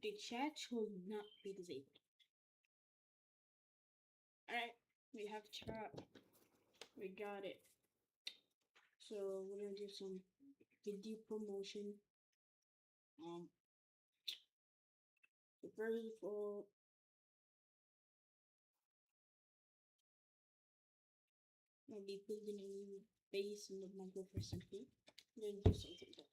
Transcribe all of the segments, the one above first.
The chat should not be disabled. Alright, we have chat. We got it. So we're gonna do some video promotion. So first of all, I'll be building a new base in the DonutSMP. I'm gonna do something though.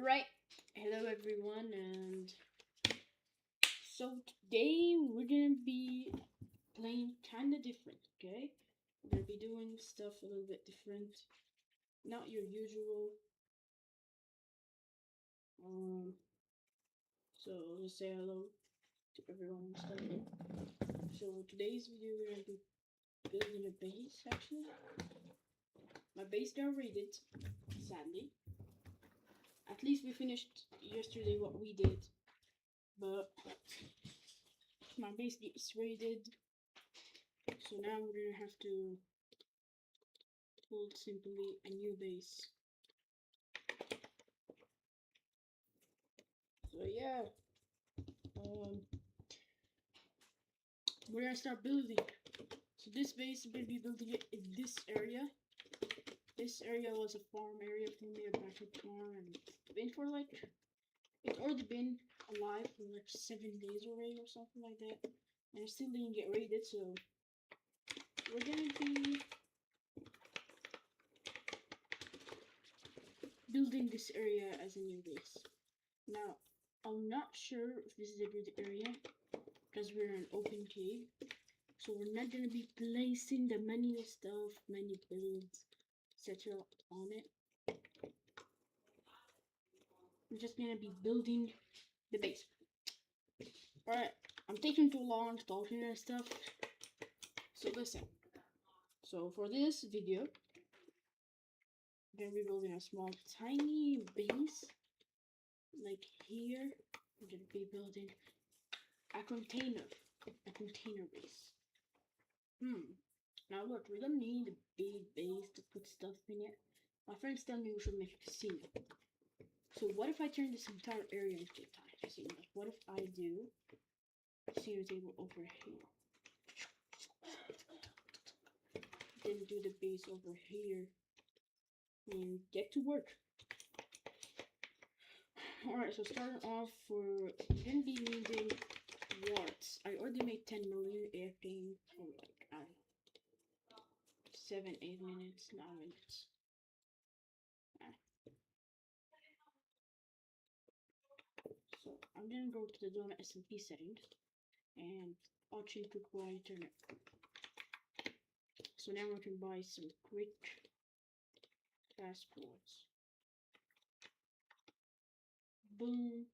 Right, hello everyone, and so today we're gonna be playing kinda different, okay? We're gonna be doing stuff a little bit different, not your usual. So let's say hello to everyone and stuff. So today's video we're gonna be building a base actually. My base got raided, sadly. At least we finished yesterday what we did, but my base gets raided, so now we're gonna have to build simply a new base. So yeah, we're gonna start building. So this base, we're gonna be building it in this area. This area was a farm area for me, a backup farm, and been for like, it's already been alive for like 7 days already or something like that, and it still didn't get raided. So we're gonna be building this area as a new base. Now, I'm not sure if this is a good area because we're in an open cave, so we're not gonna be placing the many stuff, many builds, etc. on it. We're just gonna be building the base. Alright, I'm taking too long talking and stuff, so listen. So for this video, I'm gonna be building a small tiny base like here. I'm gonna be building a container base. Now look, we don't need a big base to put stuff in it. My friends tell me we should make a casino. So what if I turn this entire area into a tiny casino? What if I do a casino table over here? Then do the base over here and get to work. Alright, so starting off, we're gonna be needing warts. I already made 10 million airplane for like, I don't know, 7, 8 minutes, 9 minutes. So I'm gonna go to the DonutSMP settings and I'll change to quality internet. So now we can buy some quick passports. Boom,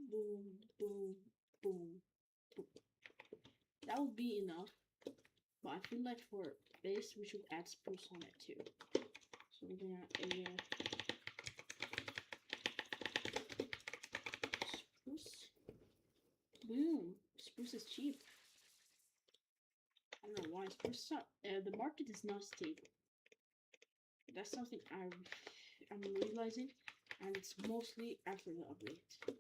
boom, boom, boom, boom. That would be enough, but I feel like for this we should add spruce on it too. So we're gonna add spruce. Boom, spruce is cheap. I don't know why spruce. The market is not stable. That's something I'm realizing, and it's mostly after the update.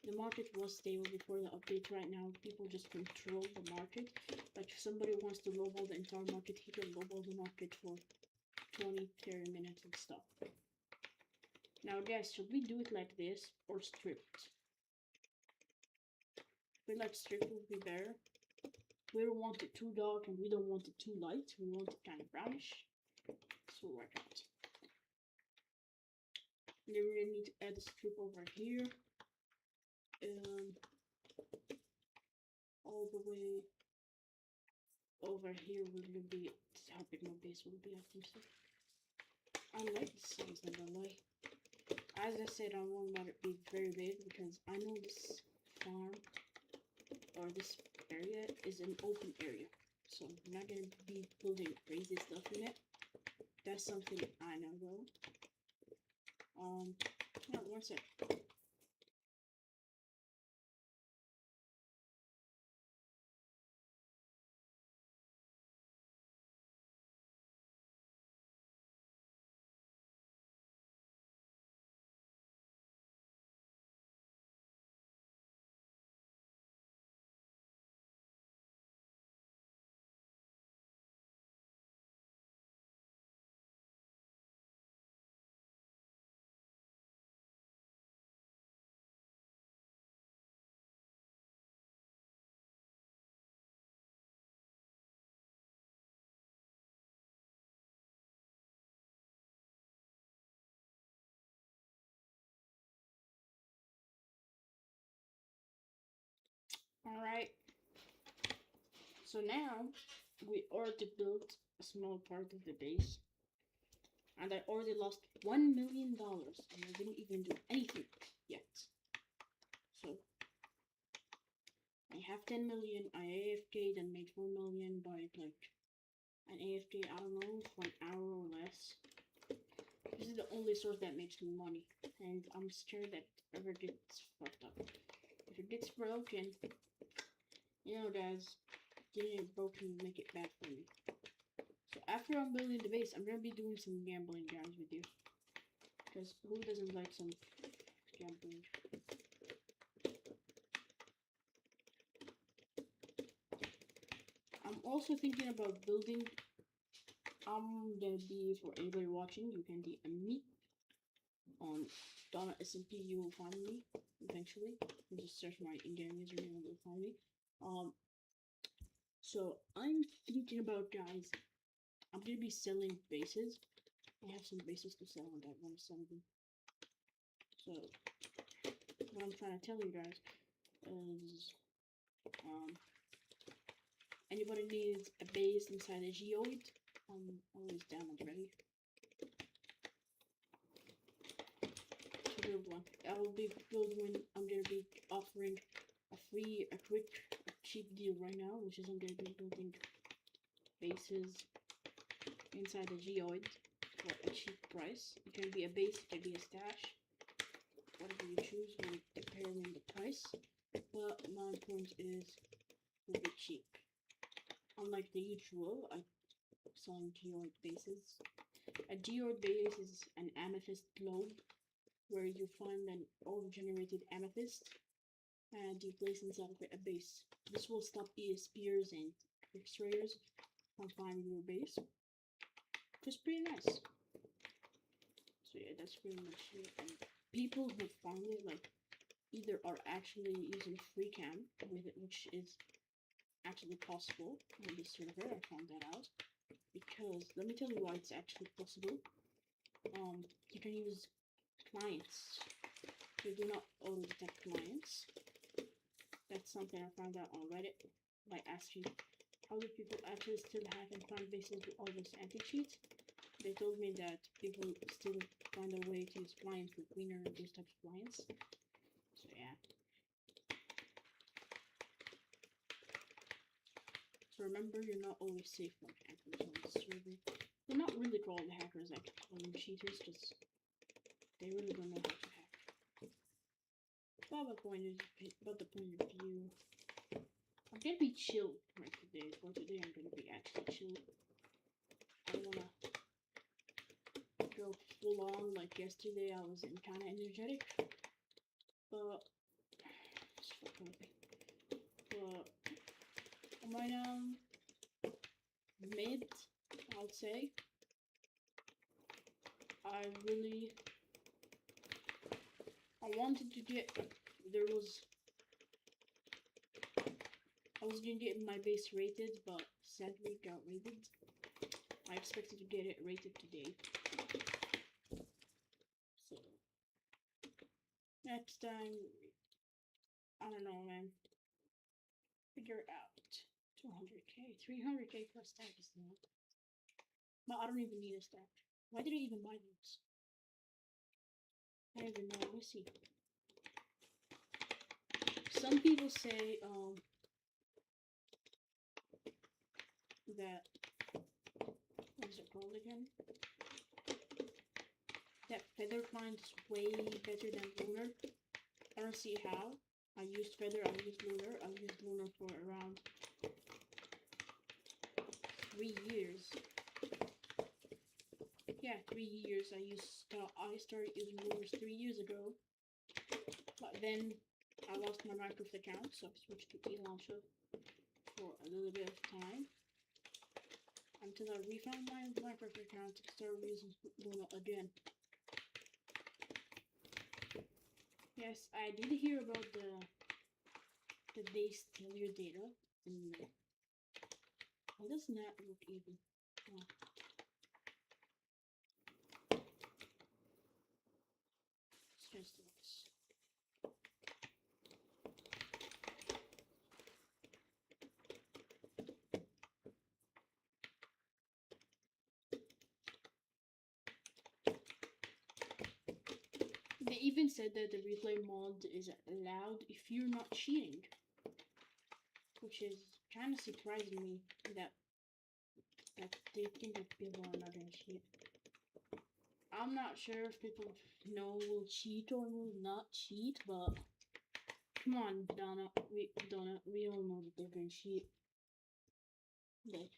The market was stable before the update. Right now, people just control the market. Like if somebody wants to lowball the entire market, he can lowball the market for 20, 30 minutes and stuff. Now guys, should we do it like this or stripped? I feel like stripped would be better. We don't want it too dark and we don't want it too light. We want it kind of brownish. So work out. And then we're gonna need to add a strip over here. All the way over here will be how big my base will be. I think so. I like the size, not gonna lie. As I said, I won't let it be very big because I know this farm or this area is an open area, so I'm not gonna be building crazy stuff in it. That's something I know though. Yeah, one sec. Alright, so now we already built a small part of the base, and I already lost $1 million, and I didn't even do anything yet. So I have 10 million, I AFK'd and made 4 million by like an AFK, I don't know, for an hour or less. This is the only source that makes me money, and I'm scared that it ever gets fucked up. If it gets broken, you know guys, getting it broken will make it bad for me. So after I'm building the base, I'm gonna be doing some gambling guys with you. Because who doesn't like some gambling? I'm also thinking about building. I'm gonna be, for anybody watching, you can DM me on DonutSMP. You will find me eventually. You just search my in-game username and you'll find me. So I'm thinking about, guys, I'm gonna be selling bases. I have some bases to sell and I want to sell them. So what I'm trying to tell you guys is, anybody needs a base inside a geoid, I'm always down and ready to build one. I will be building. I'm gonna be offering a quick, cheap deal right now, which is I'm gonna be building bases inside a geoid for a cheap price. It can be a base, it can be a stash. Whatever you choose will determine the price. But my point is, it will be cheap. Unlike the usual, some geoid bases. A geoid base is an amethyst globe where you find an auto-generated amethyst and you place inside of it a base. This will stop ESPers and X-rayers from finding your base. It's pretty nice. So yeah, that's pretty much it. And people who find it, like, either are actually using free cam with it, which is actually possible on this server. I found that out. Because let me tell you why it's actually possible. You can use clients. You do not auto detect clients. That's something I found out on Reddit by asking how do people actually still have and find bases with all those anti-cheats. They told me that people still find a way to use clients with Winner and those types of clients. So yeah. So remember, you're not always safe from hackers on the server. They're not really called hackers, I could call them cheaters, because they really don't know how to hack. But the point of view, I'm gonna be chill right today. For today, I'm gonna be actually chill. I don't wanna go full on like yesterday. I was kind of energetic, but I'm right now mid, I'd say. I wanted to get, I was gonna get my base rated, but sadly got rated. I expected to get it rated today. So, next time, I don't know, man. figure out 200k, 300k per stack is not. But I don't even need a stack. Why did I even buy these? I don't even know. Let me see. Some people say that, what is it called again? That Feather finds way better than Lunar. I don't see how. I used Feather, I used Lunar. I used Lunar for around 3 years. Yeah, 3 years. I started using Lunars 3 years ago. But then I lost my Minecraft account, so I switched to eLauncher for a little bit of time. Until I refound my Minecraft account and started using Luna again. Yes, I did hear about the they steal your data. And it does not look even. Oh. It's just this. They even said that the replay mod is allowed if you're not cheating, which is kind of surprising me that they think that people are not gonna cheat. I'm not sure if people know will cheat or will not cheat, but come on, Donut, we all know that they're gonna cheat. Like,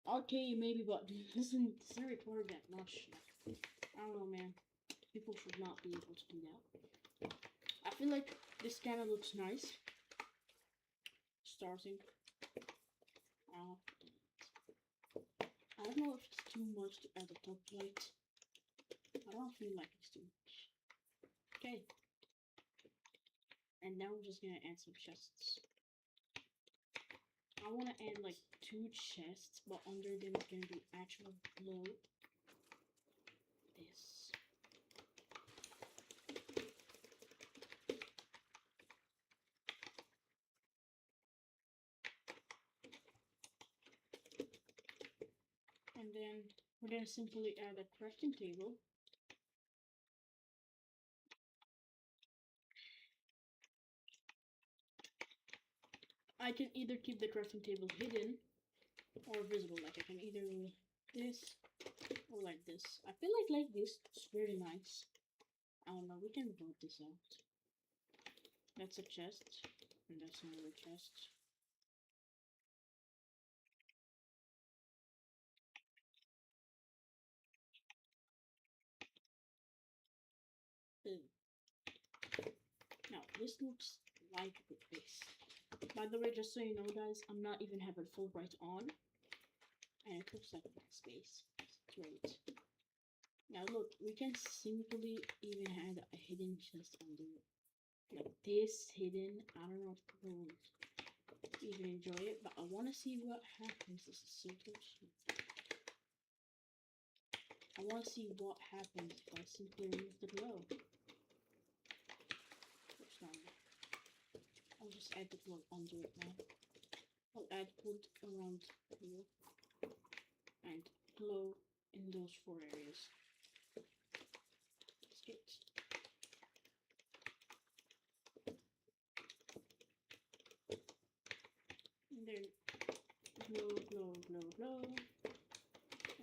okay, maybe, but this isn't recorded that much. I don't know, man. People should not be able to do that. I feel like this kind of looks nice. Starting. I don't know if it's too much to add a top light. I don't feel like it's too much. Okay. And now we're just gonna add some chests. I want to add like 2 chests, but under them it's gonna be actual glow. This. And then we're gonna simply add a crafting table. I can either keep the crafting table hidden or visible. Like I can either do this or like this. I feel like this is very nice. I don't know, we can vote this out. That's a chest, and that's another chest. Now, this looks like a good base. By the way, just so you know, guys, I'm not even having full bright on. And it looks like a nice base. It's great. Now, look, we can simply even add a hidden chest under it. Like this hidden. I don't know if people will even enjoy it, but I want to see what happens. This is so close. I want to see what happens if I simply remove the glow. I'll just add the glow under it now. I'll add wood around here and glow in those 4 areas. Let's get. And then glow, glow, glow, glow.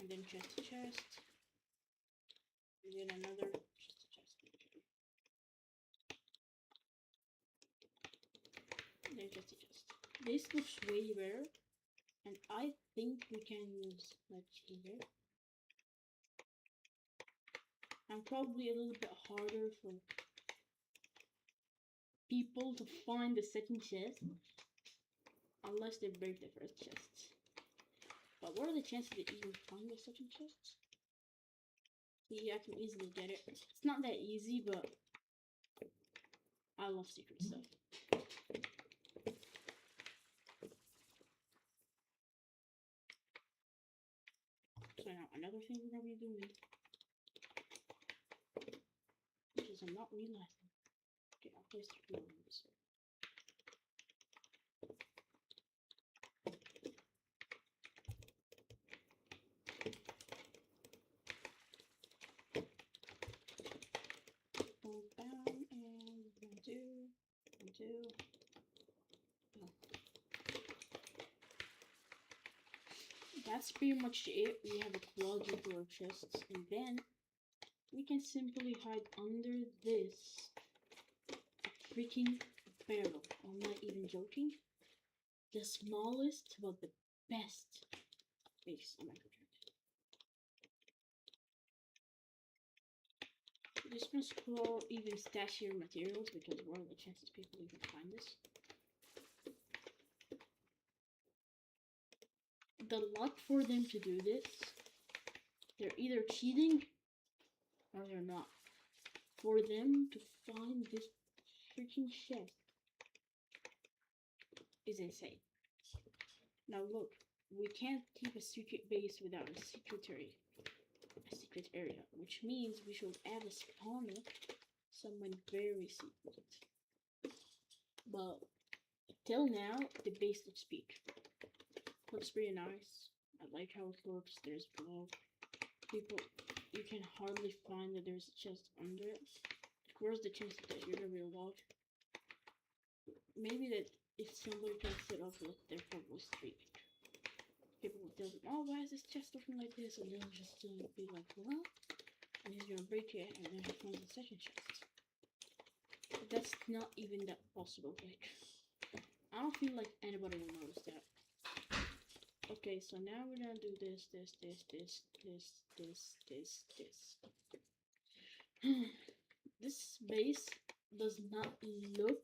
And then chest to chest. And then another chest to chest. And then chest to chest. This looks way better. And I think we can use like here. And probably a little bit harder for people to find the second chest. Unless they break the first chest. But what are the chances that you will find the second chest? Yeah, I can easily get it. It's not that easy, but I love secret stuff. So now another thing we're gonna be doing, which is I'm not realizing. Okay, I'll place the glue on this. two. That's pretty much it. We have a quadruple chests, and then we can simply hide under this freaking barrel. I'm not even joking. The smallest, but the best base on my computer. Just gonna scroll even stashier materials because what are the chances people even find this? The luck for them to do this, they're either cheating or they're not. For them to find this freaking chest is insane. Now look, we can't keep a secret base without a secret area, which means we should add a spawner somewhere very secret. But till now, the base looks big. Looks pretty nice. I like how it looks. There's block. You can hardly find that there's a chest under it. Where's the chance that you're gonna be log? Maybe that if somebody can set up with their probably streak, people will tell them, oh, why is this chest looking like this? And they'll just be like, well, and he's gonna break it, and then he finds a second chest. But that's not even that possible. Like, I don't feel like anybody will notice that. Okay, so now we're gonna do this. This base does not look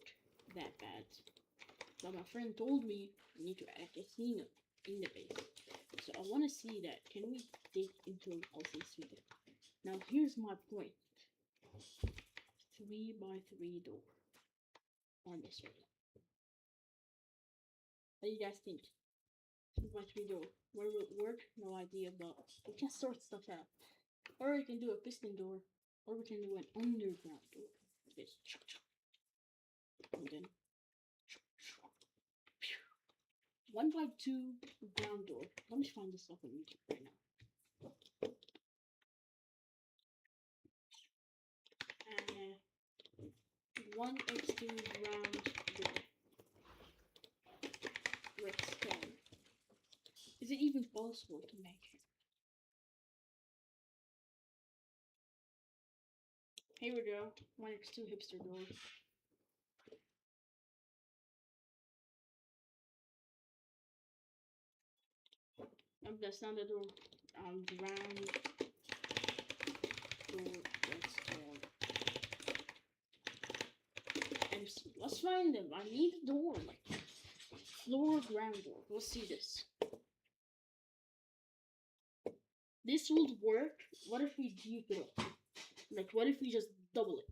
that bad. But my friend told me we need to add a casino in the base. So I want to see that. Can we dig into an LC suite? Now here's my point. 3x3 door on this one. What do you guys think? 3x3 door. Where will it work? No idea, but we can sort stuff out. Or we can do a piston door. Or we can do an underground door. This. And then 1x2 ground door. Let me find this up on YouTube right now. And 1x2 ground door. Redstone. Is it even possible to make it? Here we go. 1x2 hipster door. That's not the door. Ground door redstone. And let's find them. I need a door, like floor ground door. We'll see this. This would work. What if we dupe it up? Like, what if we just double it?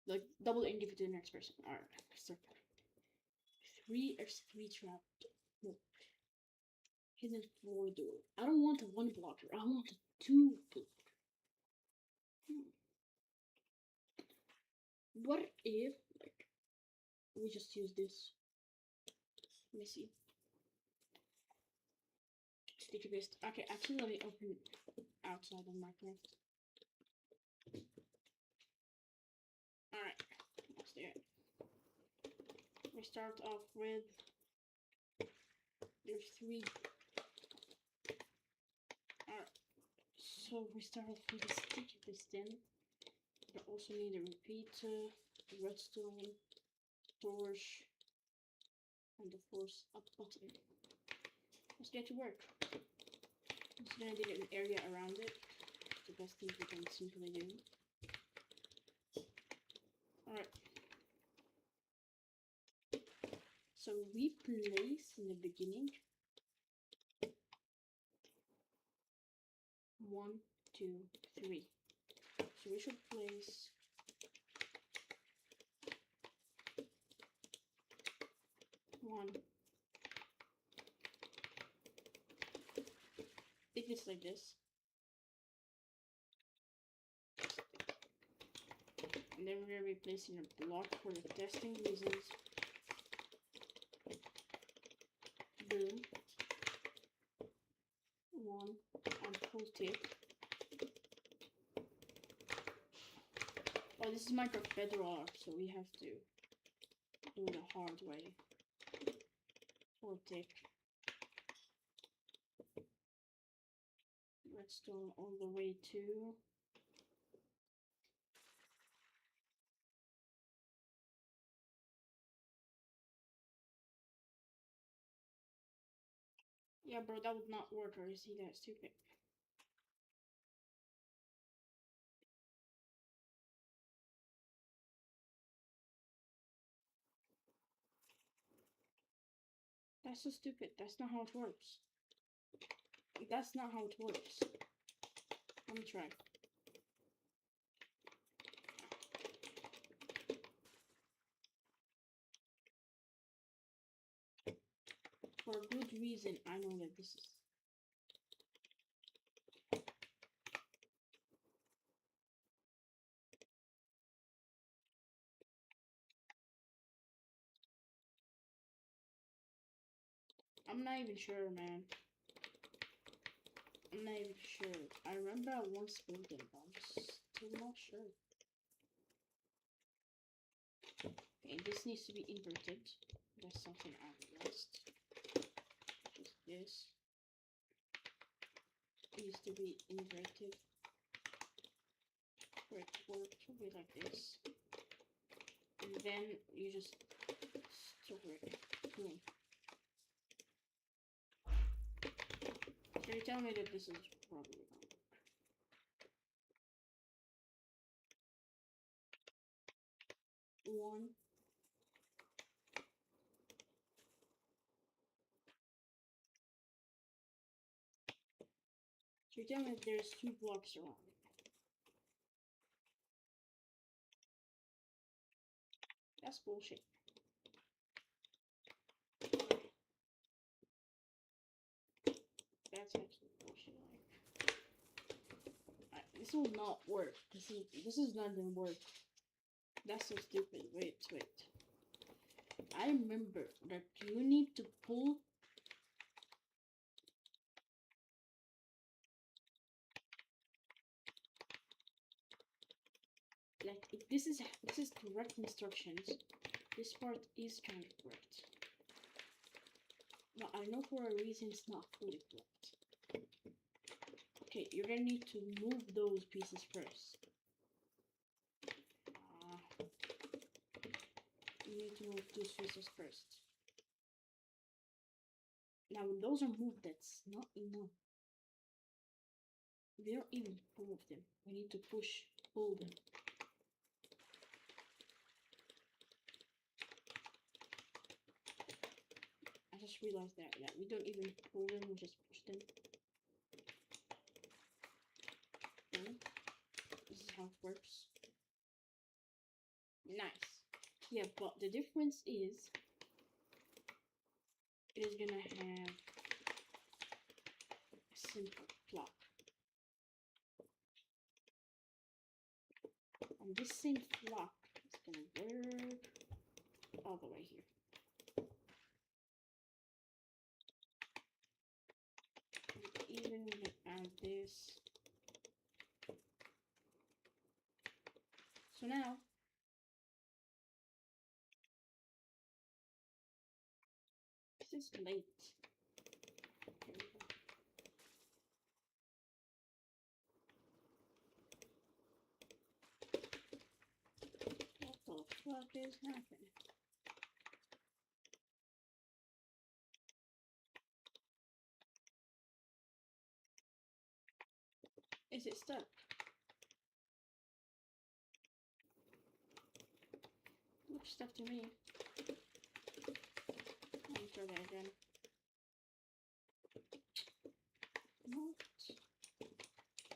Like, double it and give it to the next person. Alright, start. 3x3 trap. No. Hidden floor door. I don't want a 1 blocker. I want a 2 blocker. What if, like, we just use this? Let me see. Sticky paste. Okay, actually, let me open outside of Minecraft. Alright, let's do it. We start off with. There's 3. Alright, so we start off with a sticky piston. We also need a repeater, redstone, torch, and of course a button. Let's get to work. I'm just gonna dig an area around it. The best thing we can simply do. Alright. So we place in the beginning 1, 2, 3. So we should place 1. If it's like this. And then we're gonna be placing a block for the testing reasons. Boom. 1 on full tip. Oh, this is Minecraft Bedrock, so we have to do it the hard way. Or thick. Redstone all the way to. Yeah, bro, that would not work. Or is he that stupid? That's so stupid. That's not how it works. That's not how it works. Let me try. For a good reason, I know that this is. I'm not even sure, man. I'm not even sure. I remember I once built it, but I'm still not sure. Okay, this needs to be inverted. That's something I realized. Just this needs to be inverted for it to work. It'll be like this. And then you just store it. Boom. So you tell me that this is probably wrong. One. So you tell me that there's 2 blocks around it. That's bullshit. That's actually bullshit. This will not work. This is not gonna work. That's so stupid. Wait. I remember that you need to pull. Like if this is correct instructions. This part is kind of correct. But I know for a reason it's not fully correct. Okay, you're gonna need to move those pieces first. You need to move those pieces first. Now when those are moved, that's not enough. We don't even move them. We need to pull them. I just realized that we don't even pull them, we just push them. Okay. This is how it works. Nice. Yeah, but the difference is it is gonna have a simple block. And this same block is gonna work all the way here. And even gonna add this. So now this is late. What the fuck is happening? Is it stuck? Looks stuck to me. Let me try that again. What?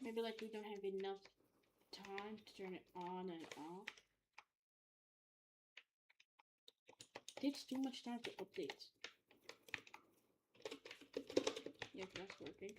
Maybe like we don't have enough time to turn it on and off. It takes too much time to update. Yep, that's working.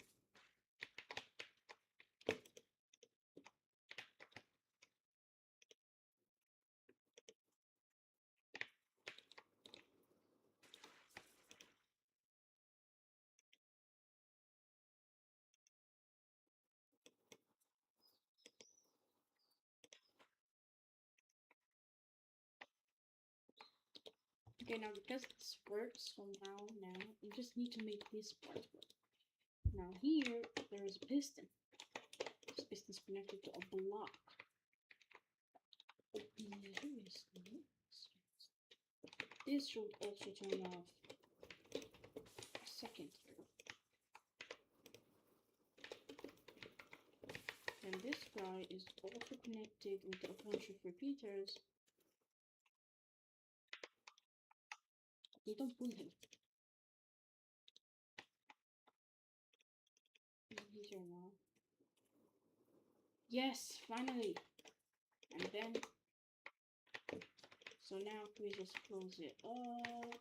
Okay, now because this works somehow now, you just need to make this part work. Now here, there is a piston. This piston is connected to a block. This should also turn off. A second here. And this guy is also connected with a bunch of repeaters. You don't pull him. He's here now. Yes, finally. And then, so now we just close it up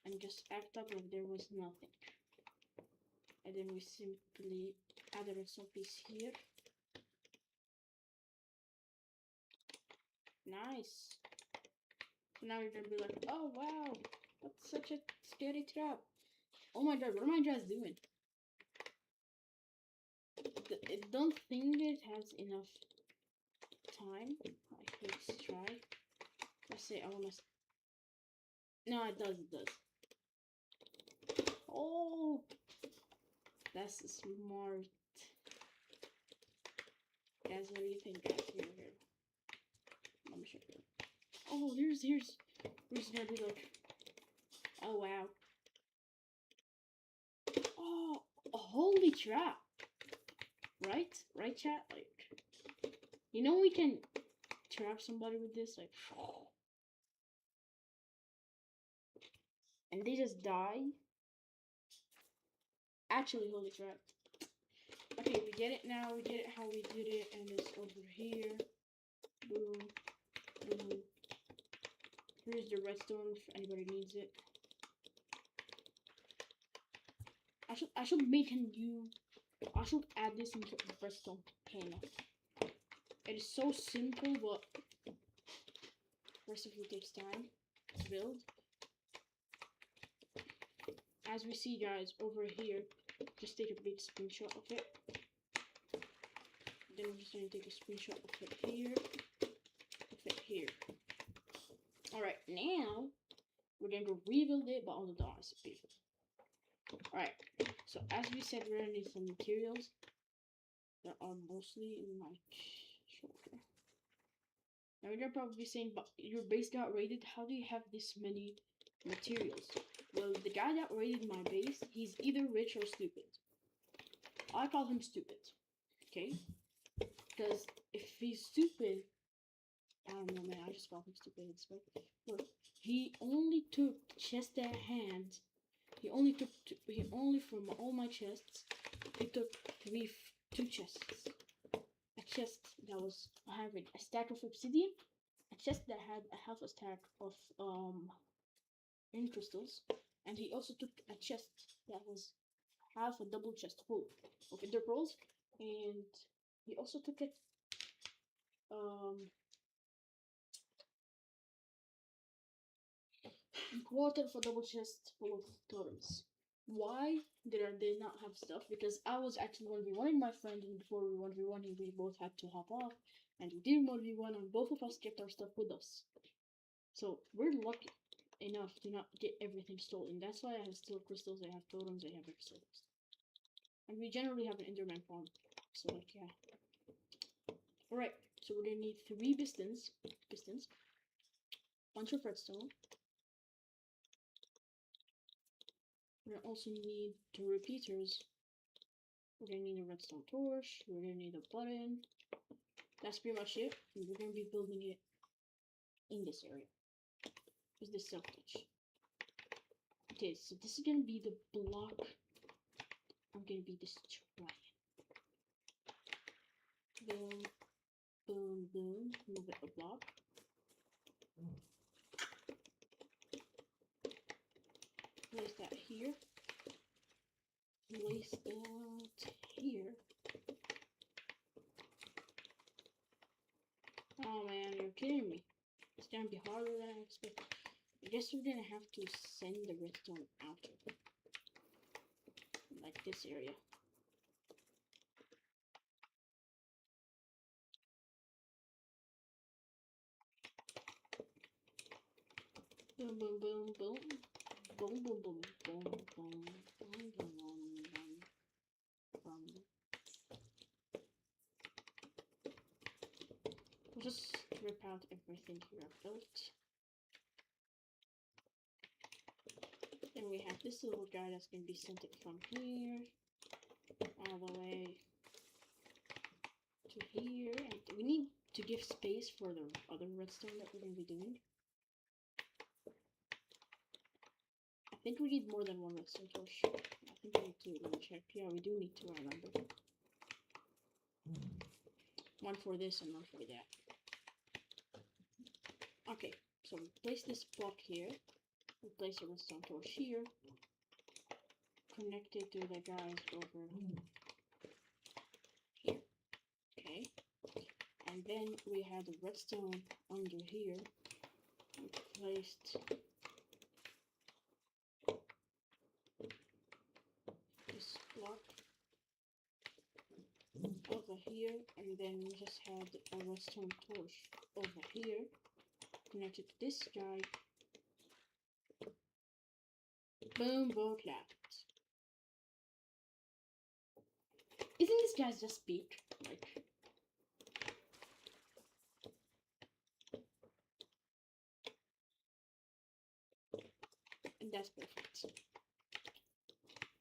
and just act up like there was nothing. And then we simply add a redstone piece here. Nice. So now you're gonna be like, oh wow, that's such a scary trap. Oh my god, what am I just doing? I don't think it has enough time. Let's try. Let's say I wanna. No, it does. It does. Oh, that's smart. Guys, what do you think, guys? Here. Let me show you. Oh, here's gonna be like. Oh wow. Oh, a holy trap. Right, chat. Like, you know, we can trap somebody with this, like, and they just die. Actually, holy crap. Okay, we get it now. We get it how we did it, and it's over here. Boom, boom. Here's the redstone if anybody needs it. I should make a new. I should add this into the redstone panel. It is so simple, but rest of it takes time to build. As we see, guys, over here, just take a big screenshot of it. Then we're just gonna take a screenshot of it here, Alright, now we're going to rebuild it, but on the DonutSMP. Alright, so as we said, we're gonna need some materials that are mostly in my shoulder. Now you're probably saying, but your base got raided. How do you have this many materials? Well, the guy that raided my base, he's either rich or stupid. I call him stupid, okay? Because if he's stupid, I don't know, man. I just call him stupid. Look, he only took chest at hand. He only from all my chests, he took two chests. A chest that was having a stack of obsidian, a chest that had a half a stack of in crystals, and he also took a chest that was half a double chest full of ender pearls, and he also took it quarter of a double chest full of totems. Why did they not have stuff? Because I was actually 1v1ing my friend, and before we 1v1ing, we both had to hop off, and we did 1v1, and both of us kept our stuff with us. So we're lucky enough to not get everything stolen. That's why I have steel crystals, I have totems, I have everything. And we generally have an enderman farm. So like, yeah. Alright, so we're gonna need 3 pistons, bunch of redstone. We're gonna also need 2 repeaters. We're gonna need a redstone torch. We're gonna need a button. That's pretty much it. And we're gonna be building it in this area. Is this silk touch? Okay, so this is gonna be the block I'm gonna be destroying. Boom, boom, boom. Move it a block. Place that here. Place that here. Oh man, you're kidding me. It's gonna be harder than I expected. I guess we're gonna have to send the redstone out. Like this area. Boom, boom, boom, boom. Boom, boom, boom, boom, boom, boom, boom, boom, boom. We'll just rip out everything here I've built. Then we have this little guy that's going to be sent it from here all the way to here. And we need to give space for the other redstone that we're going to be doing. I think we need more than one redstone torch. I think we need two. Let me check. Yeah, we do need two, I remember. One for this and one for that. Okay, so we place this block here. We place a redstone torch here. Connect it to the guys over here. Okay. And then we have the redstone under here. We placed this block over here, and then we just had a redstone torch over here connected to this guy. Boom, boom, clap. Isn't this guy's just big? Like, and that's perfect.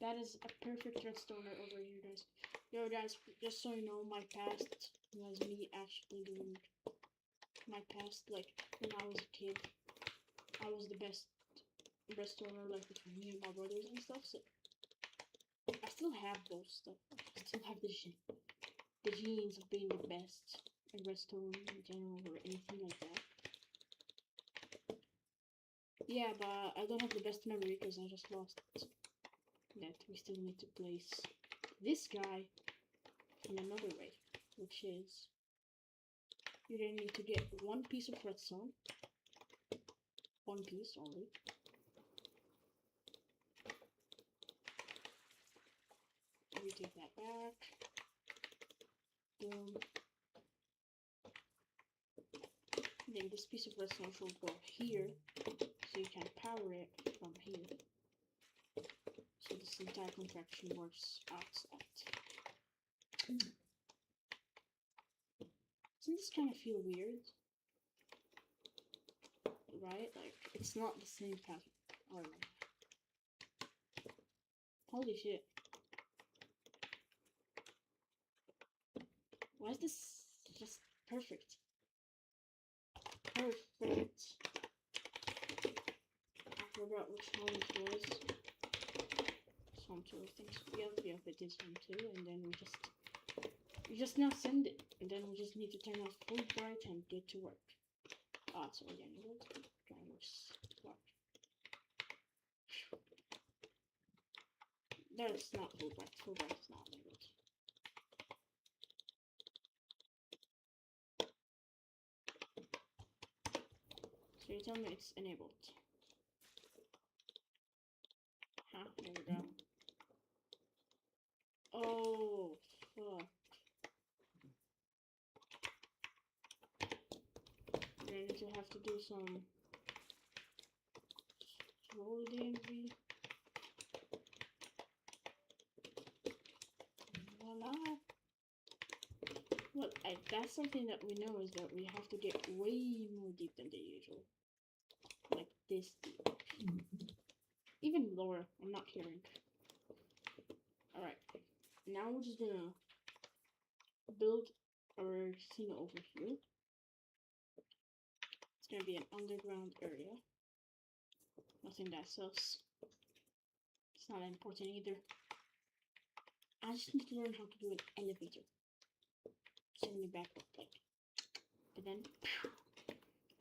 That is a perfect redstone over here, guys. Yo, guys, just so you know, my past was me actually doing my past, like, when I was a kid. I was the best redstoner, like, between me and my brothers and stuff, so I still have those stuff. I still have the genes of being the best in redstone in general, or anything like that. Yeah, but I don't have the best memory because I just lost it. That we still need to place this guy in another way, which is you're gonna need to get one piece of redstone, one piece only. We take that back. Boom. Then this piece of redstone should go here, so you can power it from here. So this entire contraption works outside. Doesn't this kind of feel weird? Right? Like, it's not the same pattern. I don't know. Holy shit. Why is this just perfect? Perfect. I forgot which one it was. Some two things. Yep, it is one too, and then we just now send it, and then we just need to turn off full bright and get to work. Ah, it's already enabled. Work. That's not full bright. Full bright is not enabled. So you tell me it's enabled. Huh? There we go. Oh, fuck. Then you have to do some slowly DMV. Voila. Well, that's something that we know is that we have to get way more deep than the usual. Like this deep. Even lower, I'm not caring. Alright, now we're just gonna build our thing over here. It's gonna be an underground area. Nothing that sus. It's not important either. I just need to learn how to do an elevator. Send me back up, like. But then,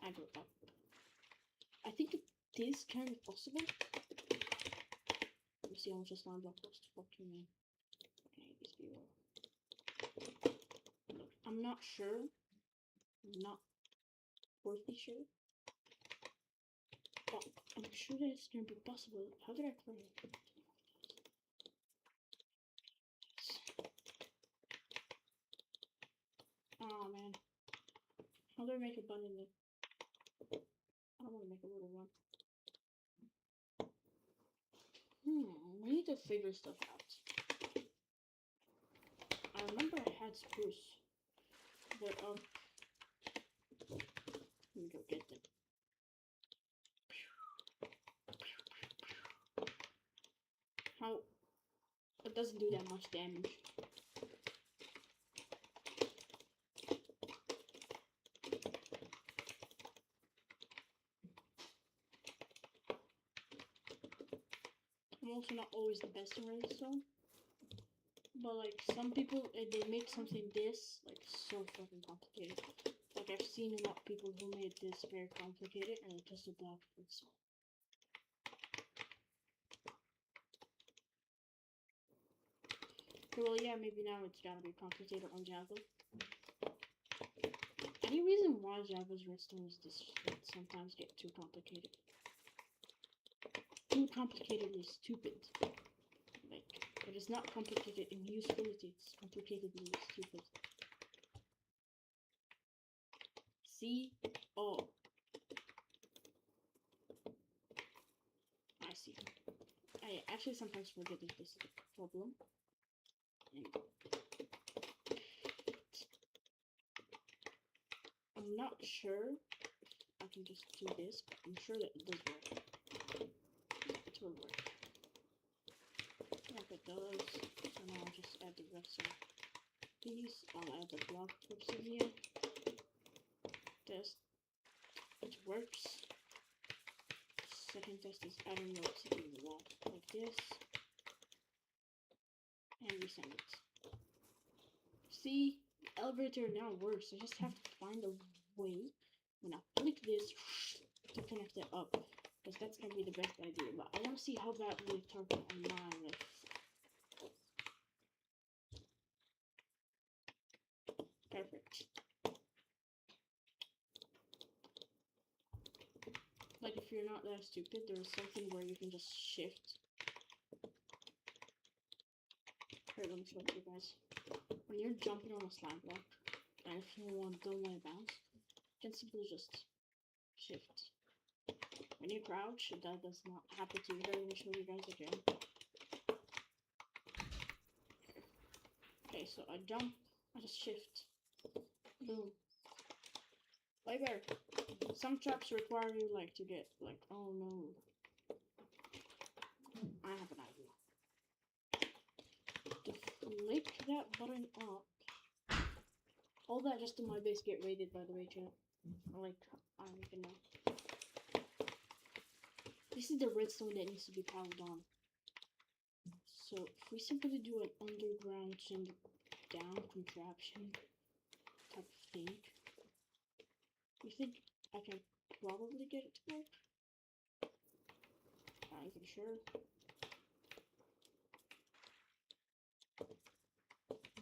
I go up. I think it is kind of possible. Let me see, I'm just lined up. What do you mean? Okay, this view. Look, I'm not sure. I'm not worthy sure. But I'm sure that it's gonna be possible. How did I play it? Oh man. How do I make a button? I don't want to make a little one. We need to figure stuff out. I remember I had spruce, but let me go get them. How? It doesn't do that much damage. I'm also not always the best in redstone, but like some people, they make something this like so fucking complicated. Like I've seen a lot of people who made this very complicated, and it's just a block of redstone. Well, yeah, maybe now it's gotta be complicated on Java. Any reason why Java's redstone is this sometimes get too complicated? Too complicatedly stupid. Like, it is not complicated in usability, it's complicatedly stupid. See? Oh. I see. I actually sometimes forget that this is a problem. And I'm not sure I can just do this, but I'm sure that it does work. It will work. Like it does. So now I'll just add the rest of these. I'll add the block of obsidian. Test. It works. Second test is adding the obsidian wall like this. And resend it. See? The elevator now works. I just have to find a way when I click this to connect it up. Because that's gonna be the best idea. But I want to see how bad we're talking on my list. Perfect. Like if you're not that stupid, there's something where you can just shift. Here, let me show it to you guys. When you're jumping on a slime block, and if you don't want to bounce, you can simply just shift. When you crouch, that does not happen to you. Let me show you guys again. Okay, so I jump, I just shift. Boom. Way better. Some traps require you like to get like, oh no. I have an idea. To flick that button up. All that just to my base get raided, by the way, chat. Like, I don't even know. This is the redstone that needs to be powered on. So if we simply do an underground send down contraption type of thing, you think I can probably get it to work? Not even sure.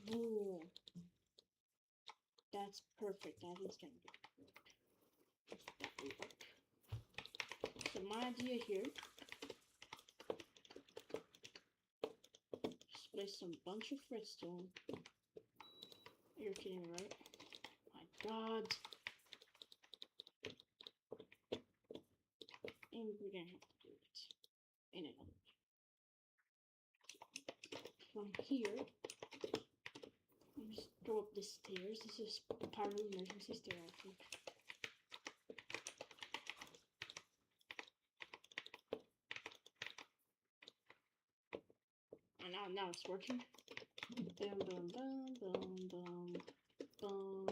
Boom. That's perfect. That is gonna work. That will work. So my idea here, just place some bunch of redstone. You're kidding, right? My God. And we're gonna have to do it in another way. From here, just go up the stairs. This is part of the emergency stair, I think. And now it's working. Dum dum dum dum dum dum.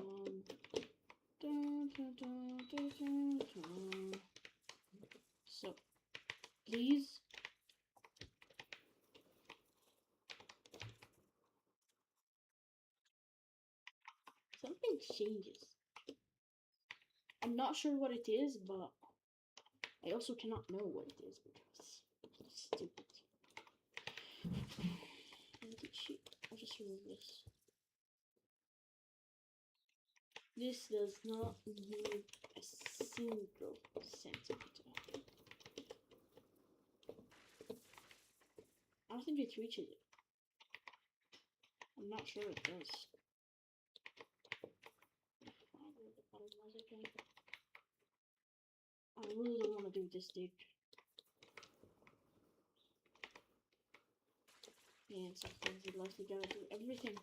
Dun, dun, dun, dun, dun, dun. So, please. Something changes. I'm not sure what it is, but I also cannot know what it is because it's stupid. I'll just remove this. This does not need a single centimeter. I don't think it reaches it. I'm not sure it does. I really don't want to do this dig. And sometimes in life you gotta do everything.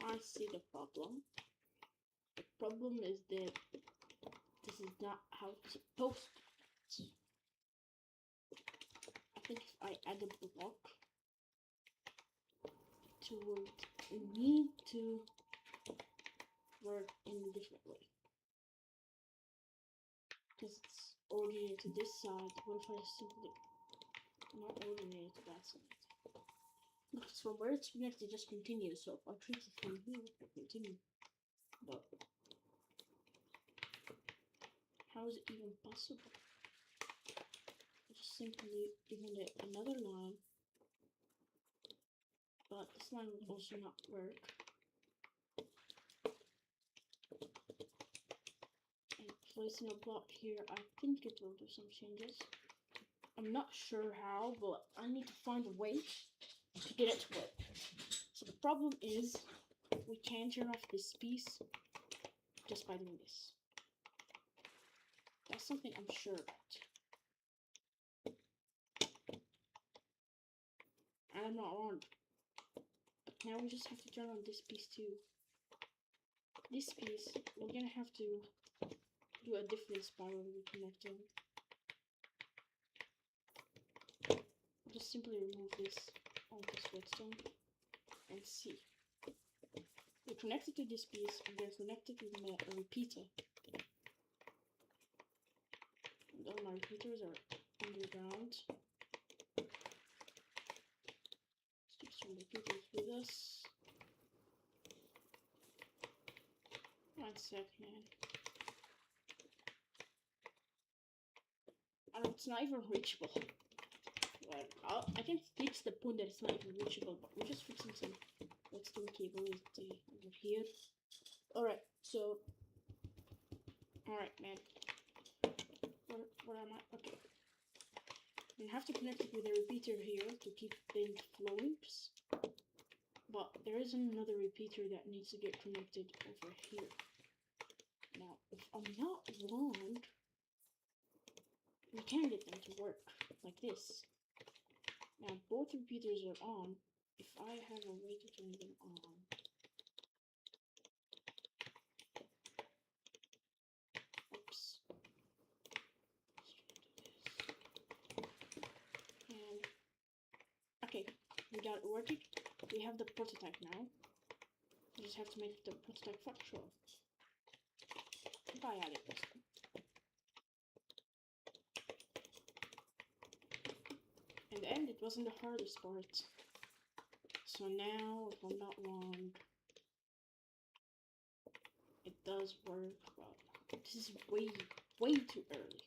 I see the problem. The problem is that this is not how it's supposed to. I think if I add a block to need to work in a different way. Because it's ordinated to this side. What if I simply not ordinated to that side? Because from where it's connected, it just continues. So if I treat it from here, it will continue. But how is it even possible? I just simply given it another line. But this line will also not work. And placing a block here, I think it will do some changes. I'm not sure how, but I need to find a way to get it to work. So the problem is, we can turn off this piece just by doing this. That's something I'm sure about. And I'm not wrong. But now we just have to turn on this piece too. This piece, we're gonna have to do a different spiral reconnecting. Just simply remove this on this redstone and see. We're connected to this piece and they're connected with a repeater. And all my repeaters are underground. Let's keep some repeaters with us. 1 second. And it's not even reachable. But I can fix the point that it's not even reachable, but we're just fixing some redstone cable over here. Alright, so. Alright, man. Where am I? Okay. You have to connect it with a repeater here to keep things flowing. But there is another repeater that needs to get connected over here. Now, if I'm not wrong, we can get them to work like this. Now, both repeaters are on. If I have a way to turn them on. Oops. And, okay, we got it working. We have the prototype now. We just have to make the prototype factual. If I add it this time. In the end, it wasn't the hardest part. So now, if I'm not wrong, it does work, but this is way too early.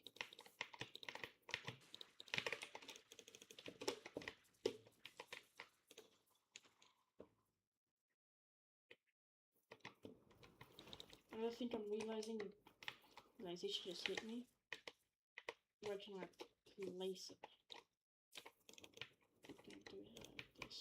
I think I'm realization just hit me. Where can I place it? I can do it like this.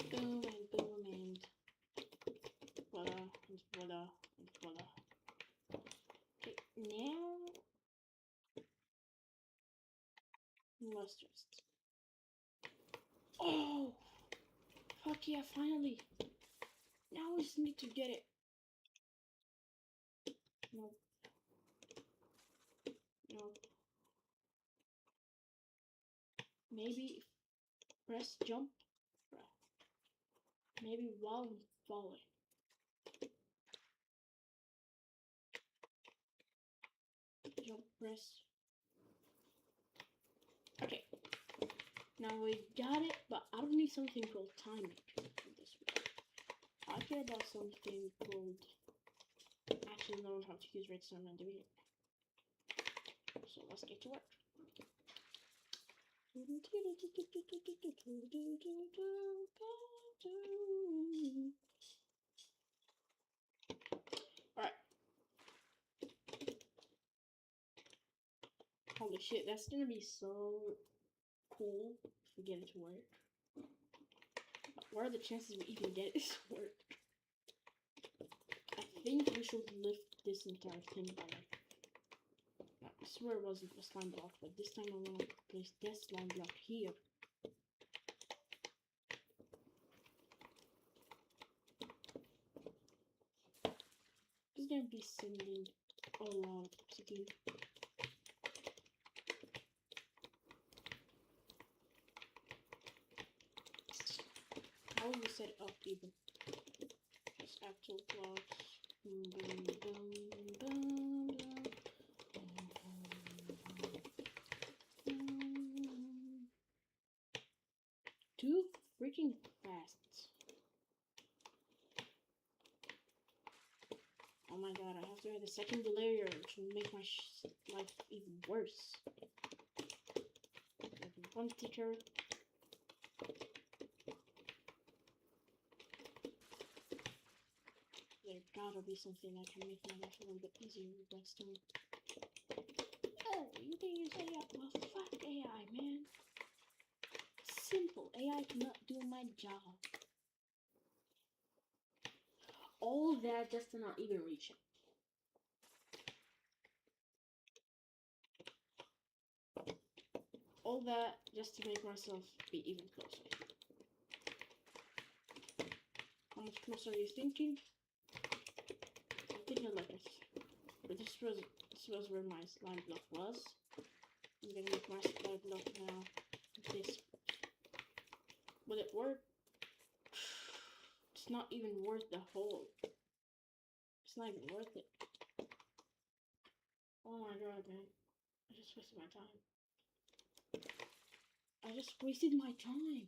Boom and boom and voila and voila and voila. Okay, now lost rest. Oh, fuck yeah! Finally. Now we just need to get it. No. No. Maybe press jump. Maybe while I'm falling. Jump press. Okay. Now we got it, but I don't need something called timing for this one. I care about something called actually knowing how to use redstone and doing it. So let's get to work. Alright, Holy shit, that's gonna be so cool if we get it to work. What are the chances we even get it to work? I think we should lift this entire thing by like... I swear it wasn't a slime block, but this time I want to place this slime block here. It's gonna be sending a lot of obsidian. How will we set it up even? Just actual blocks. Boom, boom, boom, boom, boom. Too freaking fast. Oh my god, I have to add a second layer to make my life even worse. Like one ticker. There gotta be something that can make my life a little bit easier with redstone. Oh, you can use AI? Well, fuck AI, man. Simple. AI cannot do my job. All that just to not even reach it. All that just to make myself be even closer. How much closer are you thinking? I think I like it. But this was where my slime block was. I'm gonna make my slime block now this. Will it work? It's not even worth the hole. It's not even worth it. Oh my god, man. I just wasted my time. I just wasted my time.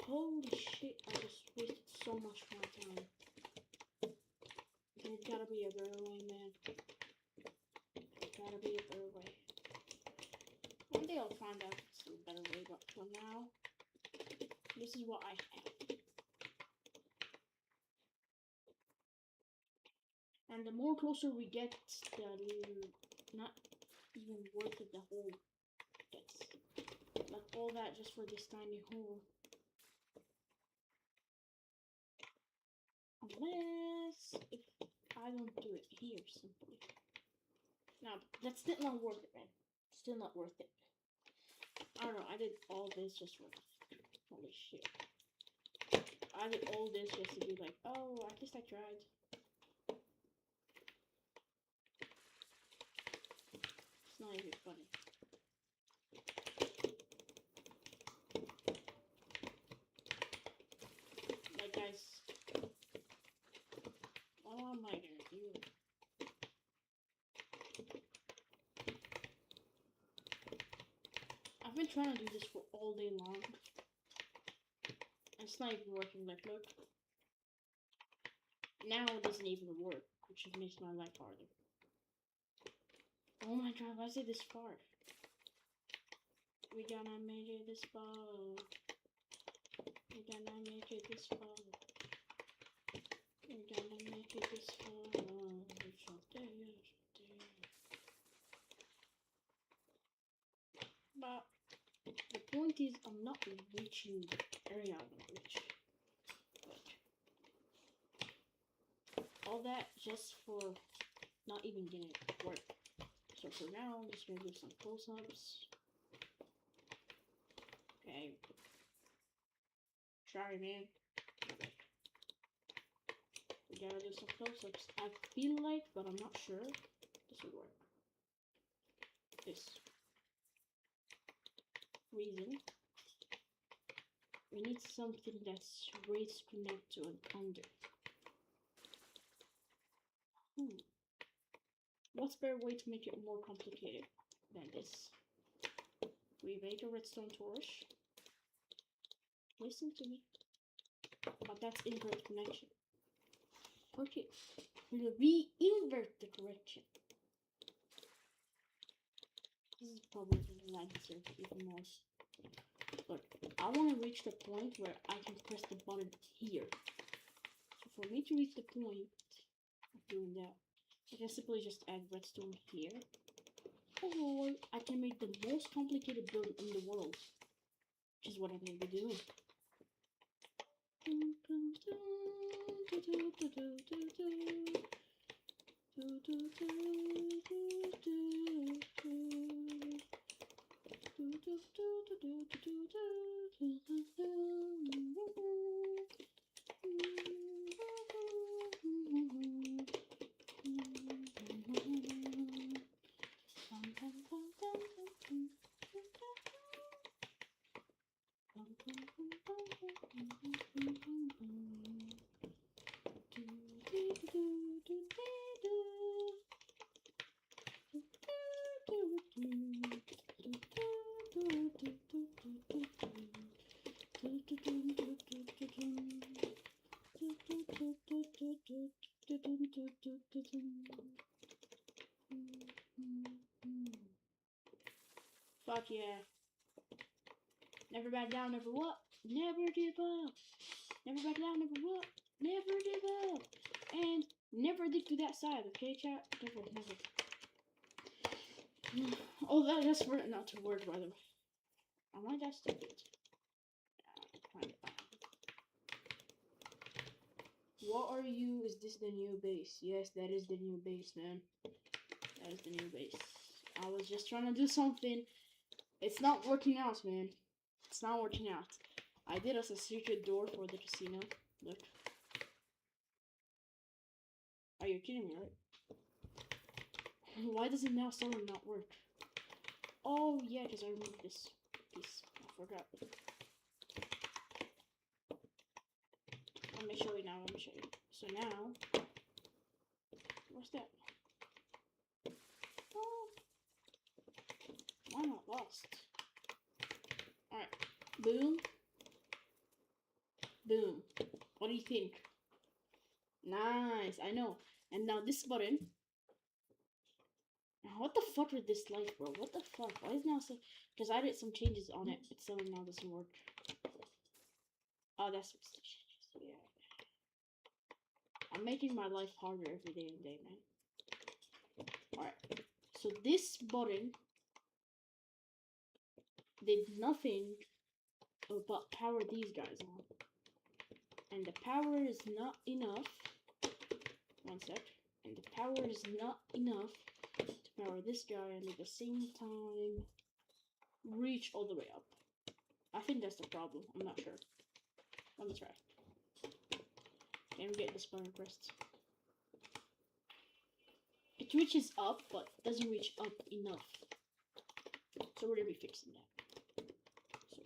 Holy shit, I just wasted so much of my time. There's gotta be a better way, man. There's gotta be a better way. One day I'll find out it's a better way, but for now, this is what I have. And the more closer we get, the not even worth it the hole gets. Like all that just for this tiny hole. Unless if I don't do it here simply. Now that's still not worth it, man. Still not worth it. I don't know, I did all this just for holy shit. I did all this just to be like, oh, at least I tried. It's not even funny. Like guys, what am I gonna do? I've been trying to do this for all day long. It's not even working. Like, look. Now it doesn't even work, which just makes my life harder. Oh my god, why is it this far? We gonna make it this far. We gonna make it this far. We gonna make it this far. But the point is, I'm not reaching the area I want to reach. All that just for not even getting it to work. So for now, I'm just gonna do some close-ups. Okay. Sorry, man. We gotta do some close-ups. I feel like, but I'm not sure, this would work. This reason. We need something that's raised connect to and under. What's a better way to make it more complicated than this? We made a redstone torch. Listen to me. But that's inverted connection. Okay. We'll re-invert the correction. This is probably the answer even more. Look, I want to reach the point where I can press the button here. So for me to reach the point, I doing that. I can simply just add redstone here. Or I can make the most complicated build in the world. Which is what I'm going to be doing. Fuck yeah. Never back down, never what? Never give up. Never back down, never what? Never give up. And never dig to that side, okay, chat? Never, never. Oh, that's for not to word, by the way. Am I that stupid? What are you? Is this the new base? Yes, that is the new base, man. That is the new base. I was just trying to do something. It's not working out, man. It's not working out. I did us a secret door for the casino. Look. Are you kidding me, right? Why does it now suddenly not work? Oh, yeah, because I removed this piece. I forgot. Let me show you now. Let me show you. So now, what's that? Oh, I'm not lost. Alright. Boom. Boom. What do you think? Nice. I know. And now this button. What the fuck with this light, bro? What the fuck? Why is now so? Because I did some changes on it. It still now doesn't work. Oh, that's some changes. Yeah. I'm making my life harder every day and day, man. Alright. So this button did nothing but power these guys on. And the power is not enough. One sec. And the power is not enough to power this guy and at the same time reach all the way up. I think that's the problem. I'm not sure. Let me try. Can we get this button pressed? It reaches up, but doesn't reach up enough. So we're gonna be fixing that. So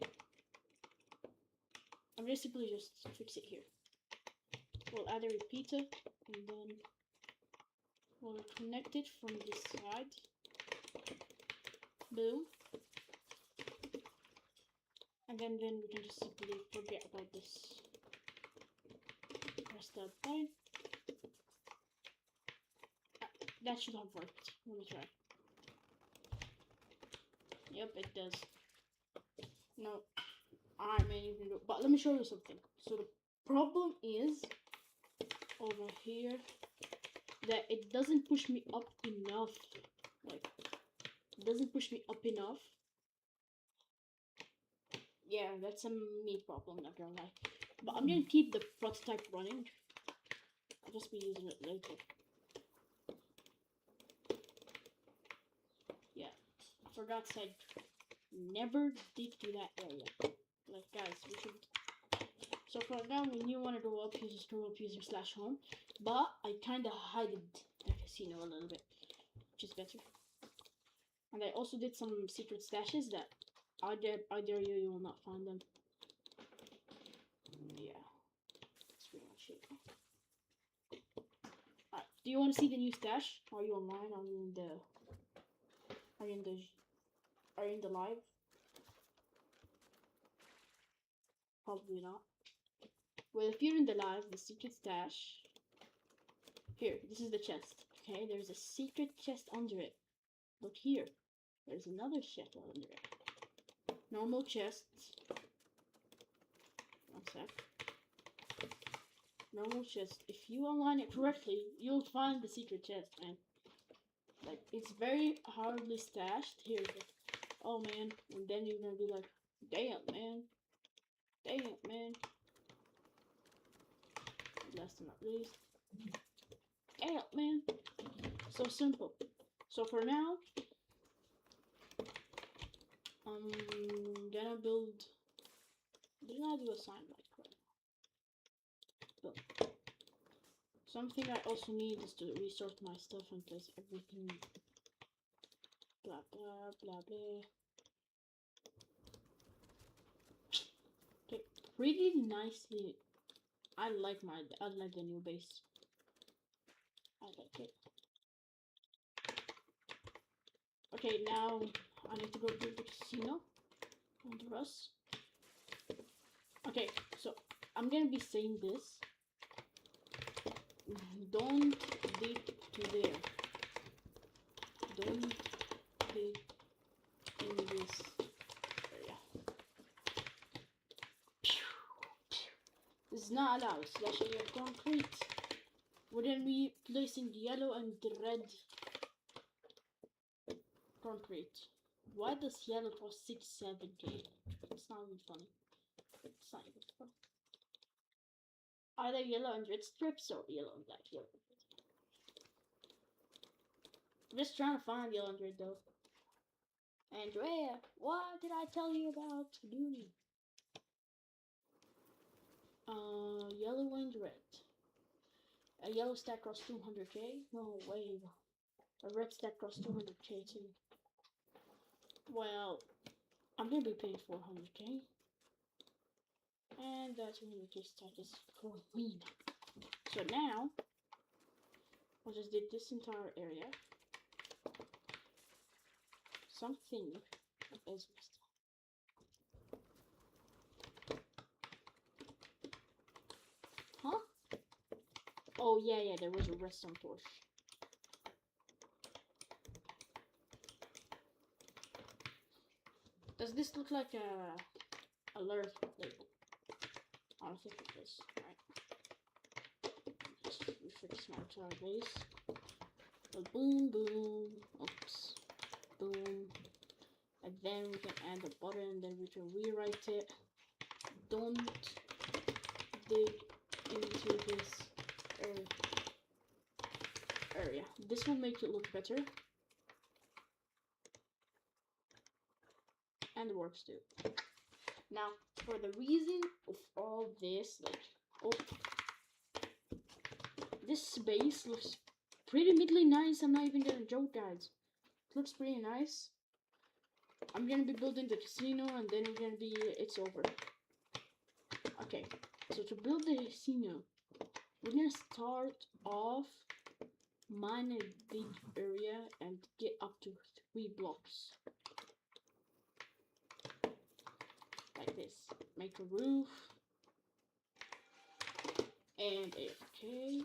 I'm just simply just fix it here. We'll add a repeater and then we'll connect it from this side. Boom. And then we can just simply forget about this. Press that button. That should have worked. Let me try. Yep, it does. No, I may even do. But let me show you something. So the problem is over here that it doesn't push me up enough. Like, it doesn't push me up enough. Yeah, that's a me problem, not gonna lie. But I'm gonna keep the prototype running. I'll just be using it later. Yeah, I forgot to say, never dig to that area. Like, guys, we should. So for now, when you want to go up, you just go up using /home. But I kind of hide the casino a little bit, which is better. And I also did some secret stashes that I dare you will not find them. Yeah, that's pretty much it. Alright, do you want to see the new stash? Are you online? Are you in the? Are you in the live? Probably not. Well, if you're in the live, the secret stash. Here, this is the chest. Okay, there's a secret chest under it. Look here. There's another chest under it. Normal chests. One sec. Normal chest. If you align it correctly, you'll find the secret chest, man. Like, it's very hardly stashed. Here, oh man. And then you're gonna be like, damn, man. Damn, man. Last but not least. Damn, man. So simple. So for now, I'm gonna build. Didn't I do a sign right? But something I also need is to resort my stuff and place everything. Blah blah blah blah. Okay, pretty nicely. I like the new base. I like it. Okay, now I need to go build the casino on the Russ. Okay, so I'm gonna be saying this. Don't dig to there. Don't dig in this area. This is not allowed. Slash area concrete. We're gonna be placing yellow and red concrete. Why does yellow cost 670? It's not even funny. It's not even funny. Either yellow and red strips or yellow and black. Yellow and red. I'm just trying to find yellow and red though. Andrea, what did I tell you about doing? Yellow and red. A yellow stack costs 200k? No way. A red stack costs 200k too. Well, I'm gonna be paying 400k. And that 200k stack is for me. So now, I just did this entire area. Something is missed. Huh? Oh yeah, there was a redstone torch. Does this look like a alert label? I don't think it does. Alright. Just refix my entire base. So boom, boom. Oops. Boom. And then we can add a button, then we can rewrite it. Don't dig into this area. This will make it look better. And it works too. Now, for the reason of all this, like, oh, this space looks pretty middly nice. I'm not even gonna joke, guys. It looks pretty nice. I'm gonna be building the casino, and then we're gonna be, it's over. Okay, so to build the casino, we're gonna start off, mine a big area, and get up to 3 blocks. Like this. Make a roof. And AFK.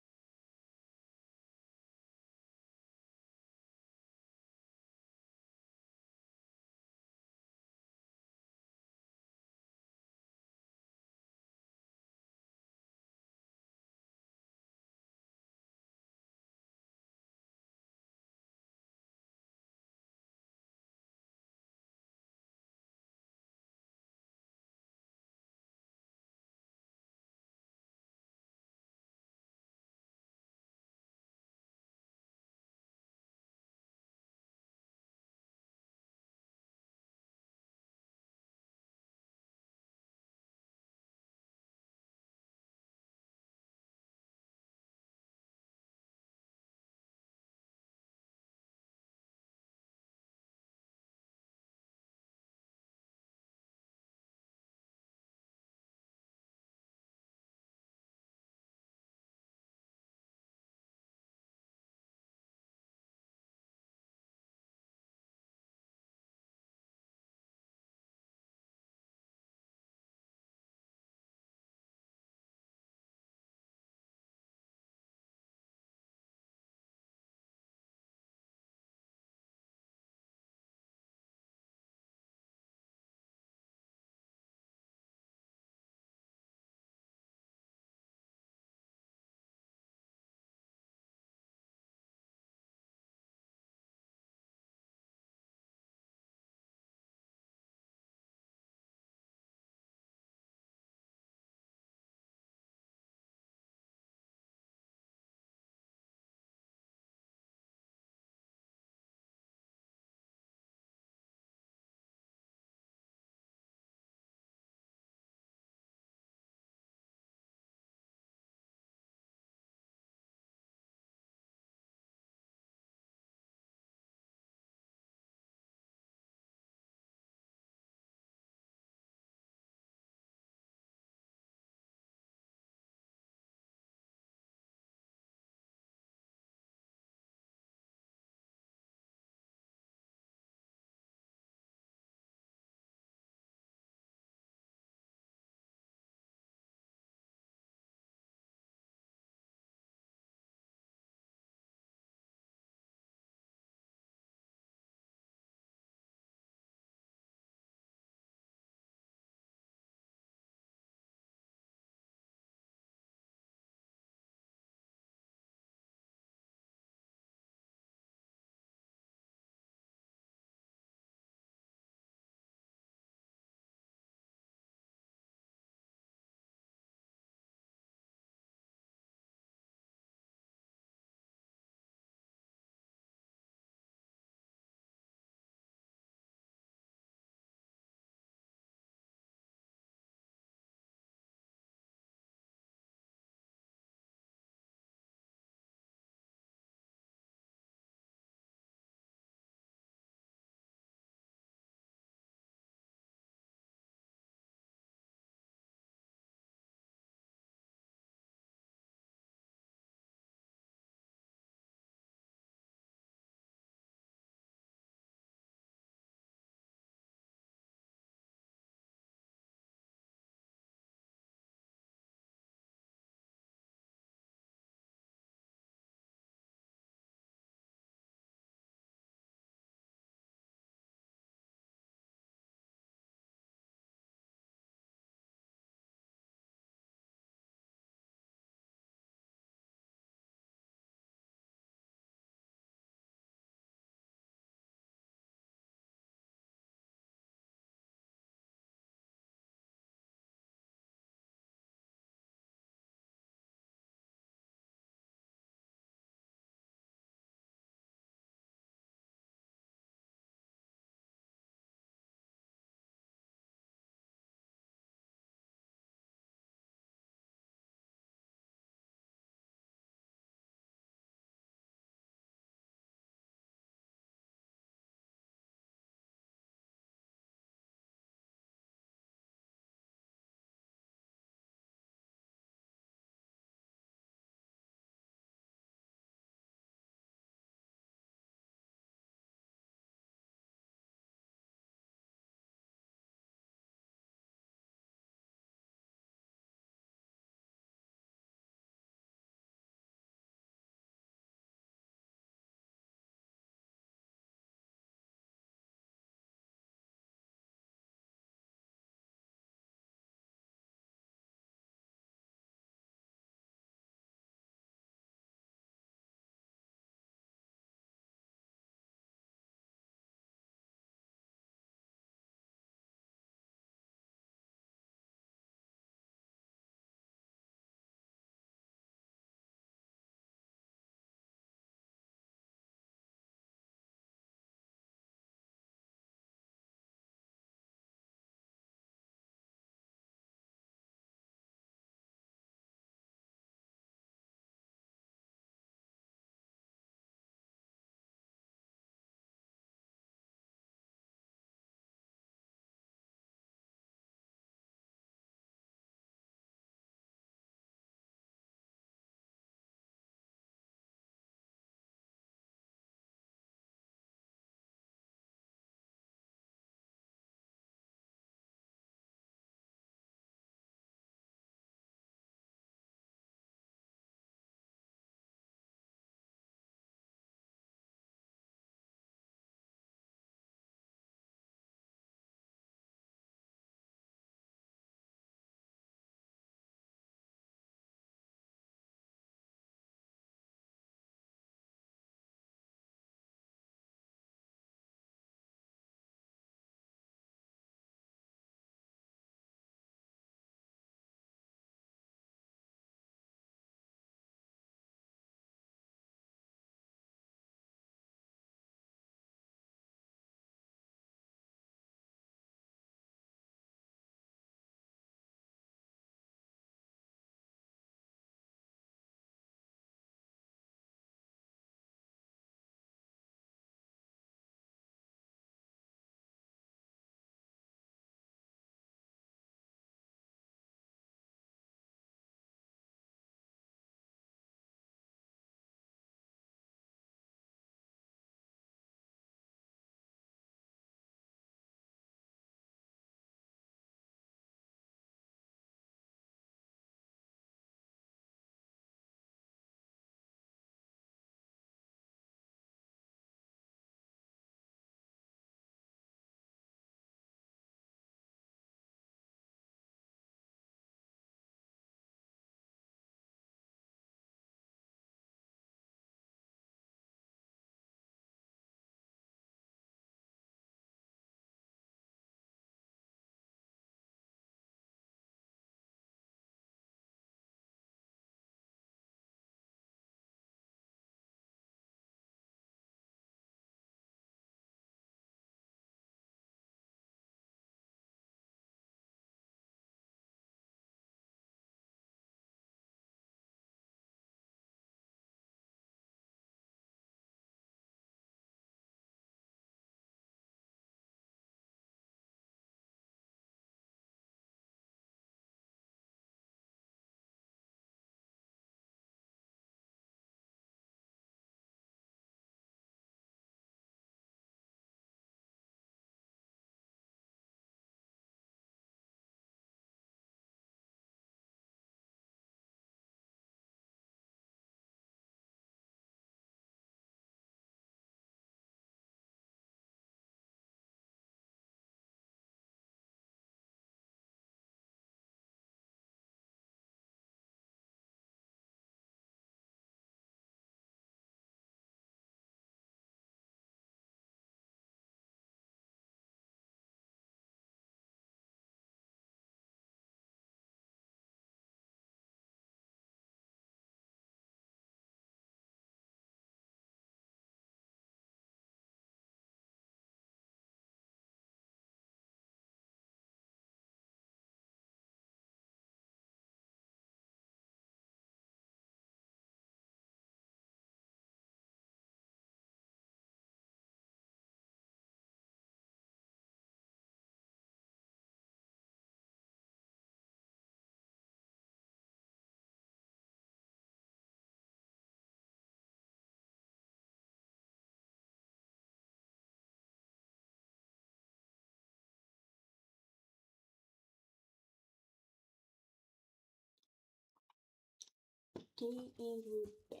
Okay, and we're back.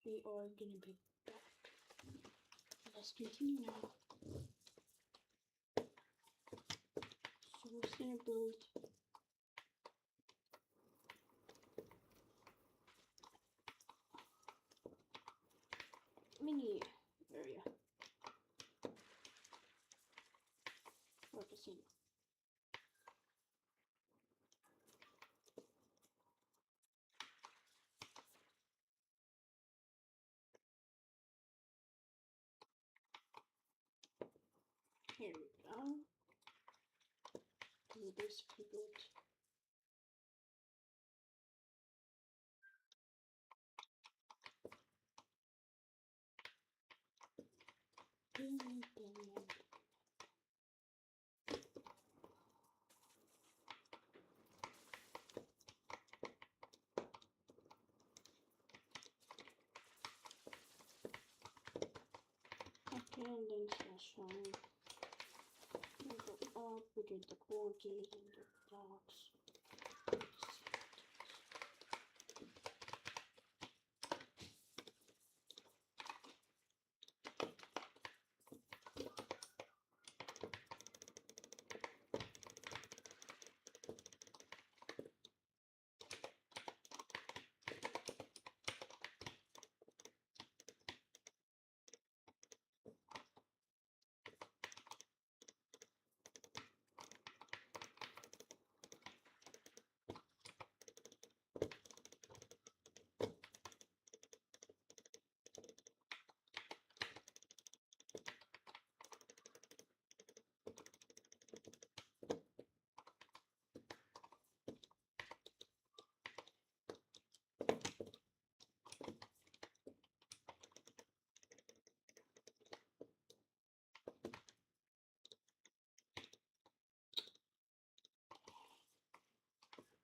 We are gonna be back. Let's continue now. So we're gonna build mini area for the scene. Here we go. And this we built. Okay, and then slash home. We go up, we get the quantities and the blocks.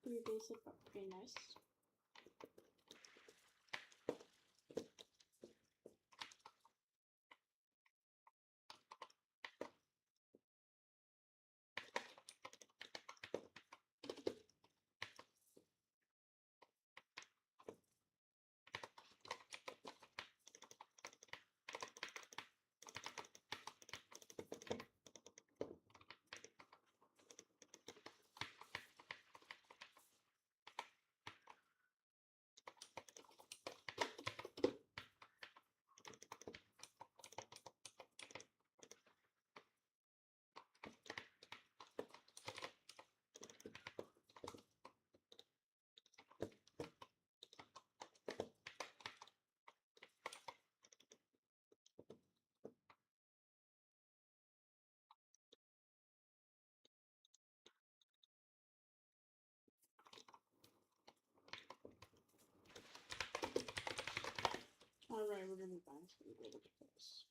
Pretty basic, but pretty nice. Alright, we're gonna bounce a little bit of this.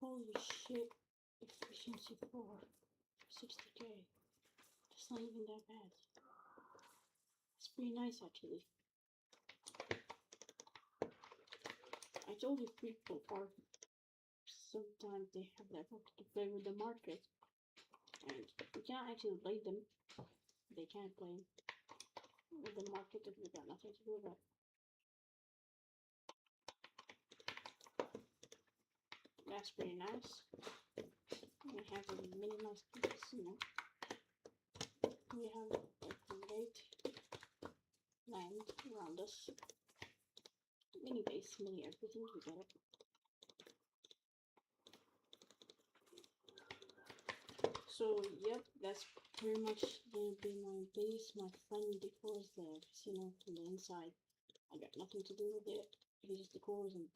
Holy shit, efficiency 4, 60k. That's not even that bad. It's pretty nice actually. I told you people are sometimes they have that hook to play with the market, and you can't actually play them. They can't play with the market if we got nothing to do with it. That's pretty nice. We have a mini nice casino. We have a great land around us. Mini base, mini everything, you get it. So, yep, that's pretty much gonna be my base. My friend decors the casino from the inside. I got nothing to do with it. He just decors and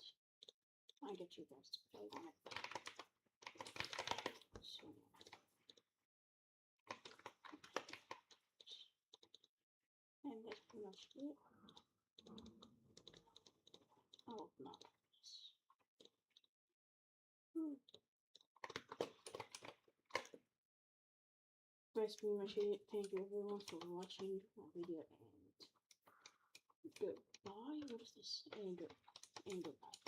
I get you guys to play on it. So, and that's pretty much it. Oh, no. That's pretty much it. Thank you everyone for watching my video and goodbye. What is this? And goodbye.